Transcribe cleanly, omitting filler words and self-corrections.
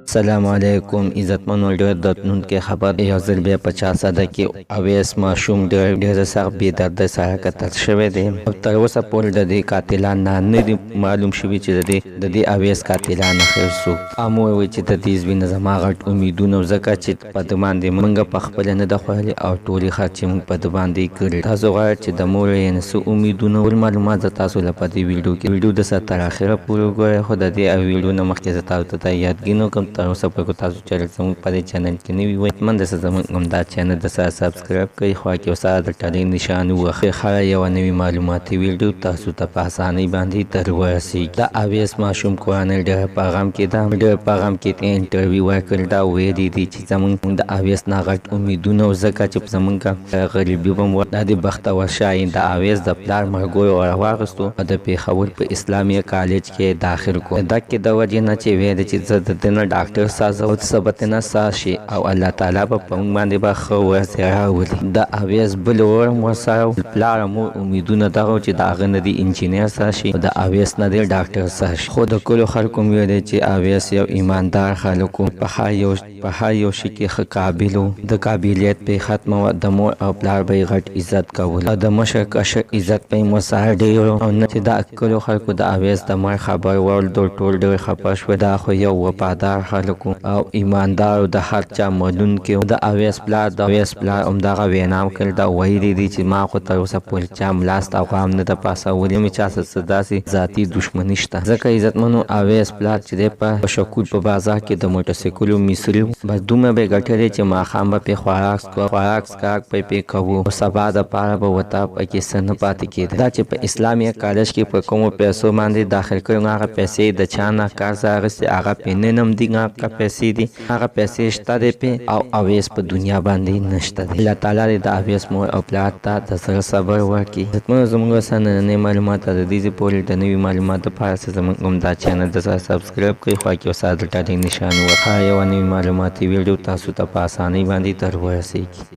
السلام علیکم عزتمن ډېر دردونکې خبر یو ځل بیا په چارسده کې اویس ماشوم ډېر سخت بې درده سره قتل شوی دی او تر اوسه پورې د دې قاتلان نه دي معلوم شوي چې د دې اویس قاتلان اخر څوک هم وویل چې د دې زوی نه زما غټ امیدونه ځکه چې په ده باندې موږ په خپله نه ده خوړلې او ټولې خرچې موږ په ده باندې کړي تاسو غواړئ چې د مور یعنې څه امیدونه ټول معلومات زه تاسو له په دې ویډیو کې ویډیو د سره تر اخره پورې وګورئ خو د دې ویډیو نه مخکې زه تاسو ته یادګي نه کوم تر اوسه پورې تاسو چینل زموږ په دې چینل کې نوي وئ حتمن داسې زموږ همدا چینل د سره سبسکرایب کړئ خوا کې ورسره د ټلۍ نشان ووهئ هره یوه نوې معلوماتي ویډیو تاسو ته په اسانۍ باندې در ورسیږي د اویس ماشوم کورنۍ ډېره په غم کې ده ډېر په غم کې ته انټرویو ورکړې ده ویلي دي چې زموږ د اویس نه غټ امیدونه ځکه چې زموږ غریبي به مو دا د بختور شاهي د اویس د پلار مرګوی راواغستو او د پېښور په اسلامي کالج کې داخل کړو دکې د وجې نه چې ویل چې زه د ده نه ډاکټر سازه او څه به ترې نه ساز شي او الله تعالی به په موږ باندې به ښه ورځې راولي د اویس بل ور هم ورسره پلار مور امیدونه دغه چې د هغه نه دي انجینر ساز شي او د اویس نه دی ډاکټر ساز شي خو د کلو خلکو مې ویلی چې اویس یو ایماندار خلک و په هر یو شي کې ښه قابل و د قابلیت پې ختمه وه د مور او پلار به یې غټ عزت کول او د مشر کشر عزت به یې ورسره ډېر او نه چې د کلو خلکو د اویس د مړ خبر واورېدل ټول ډېر خفه شوه دا خو یو وفادار خلک او ایماندار او د هر چا منونکي د اویس پلار همدغه وینا هم کړې ده ویلي دي چې ما خو تر اوسه پورې چا ملاست او غام نه ده پاسولی مې چا سره څه داسې ذاتي دښمني شته ځکه عزتمنو اویس پلار چې دی په شکول په بازار کې د موټرسایکلو مصري بس دومره به یې ګټلې چې ماښام به پې خوراک څښاک به یې پې کوو او سبا دپاره به ورته پکې څه نه پاتې کېده دا چې په اسلامي کالج کې په کومو پیسو باندې داخل کړي هغه پیسې د چا نه قرض اخیستې هغه پې نه نم دي هغه پیسې دي هغه پیسې شته دی پې او اویس په دنیا باندې نشته دی الله تعالی دې د اویس مور او پلار ته د زړه صبر ورکړي عزتمنو زموږ سره نننۍ معلومات د دې پورې د نوي معلوماتو لپاره زموږ همدا چینل د سره سبسکرایب کړئ خوا کې ورسره د ټلۍ نشان ووهئ یوه نوې معلوماتي ویډیو تاسو ته په اسانۍ باندې در ورسیږي